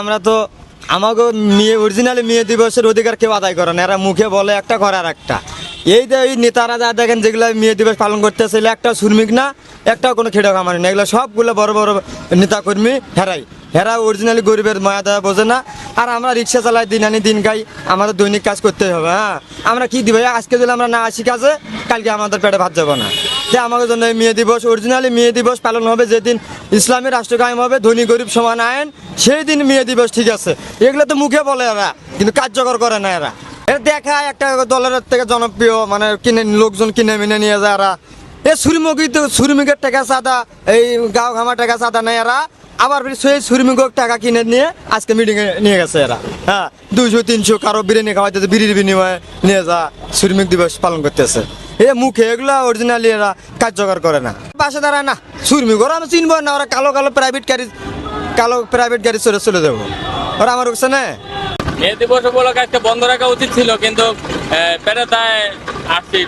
আমরা তো আমাকে মেয়ে অরিজিনালি মেয়ে দিবসের অধিকার কেউ আদায় করে না, এরা মুখে বলে একটা করে আর একটা। এই যে এই নেতারা যা দেখেন যেগুলো মেয়ে দিবস পালন করতেছে, একটা শ্রমিক না, একটাও কোনো খেটে খামারি না, এগুলো সবগুলো বড় বড় নেতাকর্মী হেরা অরিজিনালি গরিবের মায়া দয়া বোঝে না। আর আমরা রিক্সা চালাই, দিন আনি দিন খাই, আমাদের দৈনিক কাজ করতে হবে। হ্যাঁ, আমরা কি দিব, আজকে যদি আমরা না আসি কাজে, কালকে আমাদের পেটে ভাত যাবো না। যে আমাদের জন্য এই মেয়ে দিবস, অরিজিনালি মেয়ে দিবস পালন হবে যেদিন ইসলামী রাষ্ট্র কায়েম হবে, ধনী গরিব সমান আইন, সেই দিন মেয়ে দিবস, ঠিক আছে। এগুলো তো মুখে বলে এরা, কিন্তু কার্যকর করে না এরা। এটা দেখায় একটা দলের থেকে জনপ্রিয়, মানে কিনে লোকজন কিনে মিনে নিয়ে যায় এরা। শ্রমিকের টাকা চাঁদা, এই গাঁও ঘামা টাকা চাঁদা নেয় এরা, আবার সেই শ্রমিকের টাকা কিনে নিয়ে আজকে মিটিংয়ে নিয়ে গেছে এরা। হ্যাঁ, 200-300 কারো বিরিয়ানি খাওয়াইতেছে, বিড়ির বিনিময়ে নিয়ে যা শ্রমিক দিবস পালন করতেছে। মুখে এগুলা অরিজিনালি এরা কার্যকর করে না, পাশে দাঁড়ায় না। শ্রমিক ওরা আমি চিনবো না, ওরা কালো প্রাইভেট গাড়ি চলে যাবো, ওরা আমার উঠছে না। মেয়ে দিবস উপলক্ষে আজকে বন্ধ রাখা উচিত ছিল, কিন্তু পেটে দায় আসছি,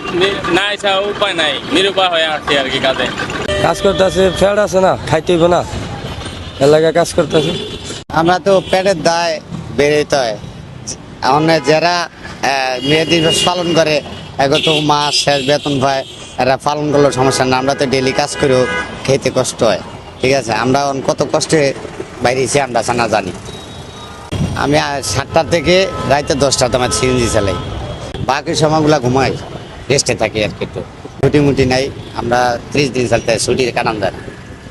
না আসা উপায় নাই, নিরুপায় হয়ে আসছি আর কি। কাজ করতেছে, ফ্যাট আছে না, খাইতেইব না, এলাকায় কাজ করতেছে। আমরা তো পেটের দায় বেরোতে হয়। যারা মেয়ে দিবস পালন করে, এগত মাস শেষ বেতন পায়, এরা পালন করলেও সমস্যা না। আমরা তো ডেলি কাজ করেও খেতে কষ্ট হয়, ঠিক আছে। আমরা কত কষ্টে বাইরেছি আমরা না জানি। আমি 7টা থেকে রাতে 10টা তোমার সিএনজি চালাই, বাকি সময়গুলো ঘুমাই, রেস্টে থাকি আর কি। একটু ছুটি মুটি নাই, আমরা 30 দিন চালতে ছুটি কাটান যায় না।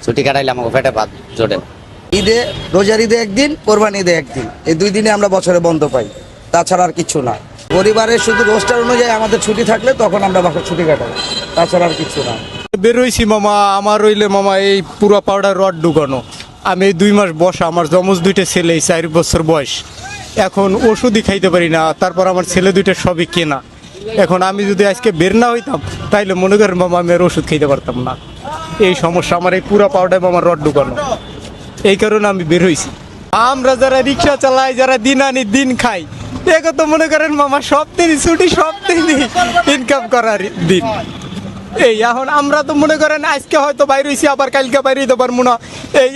ছুটি কাটাইলে আমাকে পেটে ভাত জোটে। ঈদে, রোজার ঈদে একদিন, কোরবানি ঈদে একদিন, এই 2 দিনে আমরা বছরে বন্ধ পাই, তাছাড়া আর কিছু না। পরিবারের শুধু রোস্টার অনুযায়ী আমাদের ছুটি থাকলে তখন আমরা বাসার ছুটি কাটাই, তাছাড়া আর কিছু না। বেরোইছি মামা, আমার রইলে মামা এই পুরো পাউডার রড ঢুকানো। আমি এই 2 মাস বসা, আমার যমজ 2টা ছেলে, 4 বছর বয়স, এখন ওষুধই খাইতে পারি না। তারপর আমার ছেলে 2টা সবই কেনা। এখন আমি যদি আজকে বের না হইতাম, তাইলে মনে করেন মামা আমি আর ওষুধ খাইতে পারতাম না। এই সমস্যা আমার, এই পুরো পাউডার আমার রড ঢুকানো, এই কারণে আমি বের হয়েছি। আমরা যারা রিক্সা চালাই, যারা দিন আনি দিন খাই, একে তো মনে করেন মামা সব দিনই ছুটি, সব দিনই ইনকাম করার দিন। এখন আমরা তো মনে করেন আজকে হয়তো বাইরে হয়েছি, আবার কালকে বাইরে দিতে পারবো না,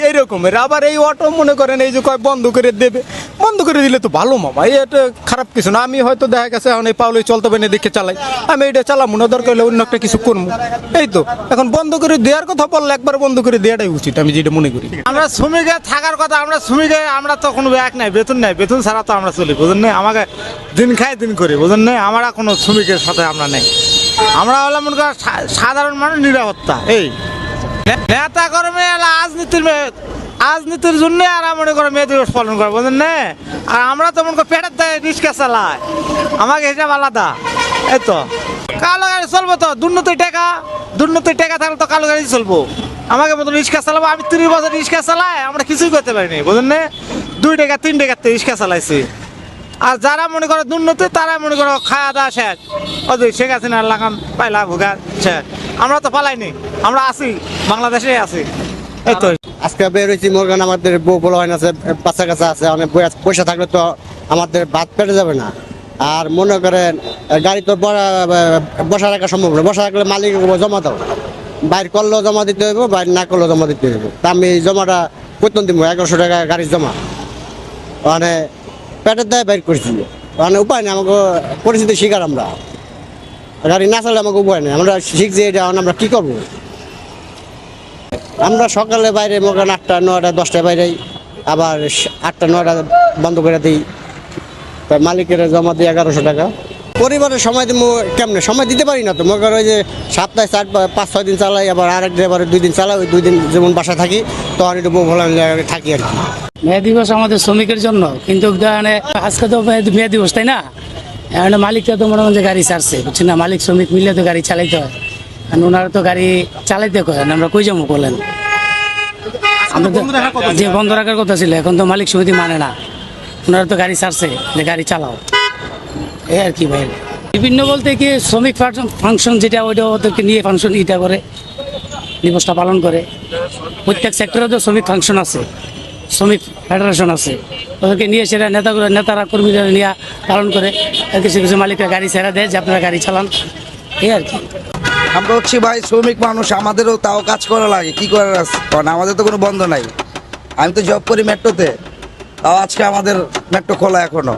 এই রকমের। আবার এই অটো মনে করেন এই যে কয় বন্ধ করে দেবে, বন্ধ করে দিলে তো ভালো মামা, এটা খারাপ কিছু না। আমি হয়তো দেখা গেছে এখন এই পাউলে চলতে পারি না দেখে চালাই, আমি এটা চালাবো না, দরকার হলে অন্য একটা কিছু করবো, এই তো। এখন বন্ধ করে দেওয়ার কথা বললে একবার বন্ধ করে দেওয়াটাই উচিত, আমি যেটা মনে করি। আমরা শ্রমিকে থাকার কথা, আমরা তো কোনো ব্যাগ নাই, বেতন নাই, বেতন ছাড়া তো আমরা চলি, বুঝেন না। আমাকে দিন খাই দিন করি, বুঝেন না। আমরা কোনো শ্রমিকের সাথে আমরা নেই, আমরা হলাম মনে করেন সাধারণ মানুষ, নিরাপত্তা। এই নেতা কর্মী রাজনীতির জন্য আর মনে করে মেয়ে দিবস পালন করে, বুঝেন না। আর আমরা তো মনে করি পেটের দায় রিক্সা চালাই, আমাকে হিসাব আলাদা। এই তো কালো গাড়ি চলবো, তো দুর্নীতির টাকা থাকলে তো কালো গাড়ি চলবো। আমাকে মতো রিক্সা চালাবো, আমি 30 বছর রিক্সা চালাই, আমরা কিছুই করতে পারিনি, বুঝেন না। 2 টাকা 3 টাকাতে রিক্সা চালাইছি। আর যারা মনে করে দুর্নীতি, তারা মনে করো খাওয়া দাওয়া শেষ, ওই শেখ হাসিনার লাগাম পাইলা ভোগা শেষ। আমরা তো পালাইনি, আমরা আছি, বাংলাদেশে আছি। এই তো আজকে বেরোইছি, মোরগান আমাদের বউ বলা হয় না, বাচ্চা কাছে আছে, অনেক পয়সা থাকলে তো আমাদের ভাত পেটে যাবে না। আর মনে করেন গাড়ি তো বসা রাখা সম্ভব না, বসা রাখলে মালিক জমা দাও, বাইর করলেও জমা দিতে হইব, বাইর না করলেও জমা দিতে হইব। তা আমি জমাটা বেতন দিব 1100 টাকা গাড়ির জমা, মানে পেটের দায় বাইর করছি, মানে উপায় নেই, আমাকে পরিস্থিতি শিকার। আমরা গাড়ি না চালে আমাকে উপায় নেই, আমরা শিখছি এটা, আমরা কি করবো। আমরা সকালে বাইরে মনে 8টা 9টা 10টায় বাইরে, আবার 8টা 9টা বন্ধ করে দিই, মালিকের জমা দিই 1100 টাকা। পরিবারের সময় দিব কেমনে, সময় দিতে পারি না তো। মনে করো ওই যে সপ্তাহে 5-6 দিন চালাই, আবার আরেক ড্রাইভারে 2 দিন চালাই, ওই 2 দিন যেমন বাসায় থাকি, তখন একটু বউ ভালো থাকি আর কি। মেয়ে দিবস আমাদের শ্রমিকের জন্য, কিন্তু আজকে তো মেয়ে দিবস, তাই না। মালিকটা তো মনে হয় যে গাড়ি ছাড়ছে, বুঝছি না। মালিক শ্রমিক মিলে তো গাড়ি চালাইতে হয়, আর ওনারা তো গাড়ি চালাইতে করেন, আমরা কই যাবো বলেন। যে বন্ধ রাখার কথা ছিল, এখন তো মালিক সমিতি মানে না, ওনারা তো গাড়ি ছাড়ছে যে গাড়ি চালাও, এই আর কি ভাই। বিভিন্ন বলতে কি শ্রমিক ফাংশন যেটা, ওইটা ওদেরকে নিয়ে ফাংশন ইটা করে, দিবসটা পালন করে। প্রত্যেক সেক্টরে তো শ্রমিক ফাংশন আছে, শ্রমিক ফেডারেশন আছে, ওদেরকে নিয়ে সেটা নেতারা কর্মীরা নিয়ে পালন করে। কিছু কিছু মালিকরা গাড়ি ছেড়ে দেয় যে আপনারা গাড়ি চালান, এই আর কি। আমরা হচ্ছি ভাই শ্রমিক মানুষ, আমাদেরও তাও কাজ করা লাগে, কি করার আছে, কারণ আমাদের তো কোনো বন্ধ নাই। আমি তো জব করি মেট্রোতে, তাও আজকে আমাদের মেট্রো খোলা এখনো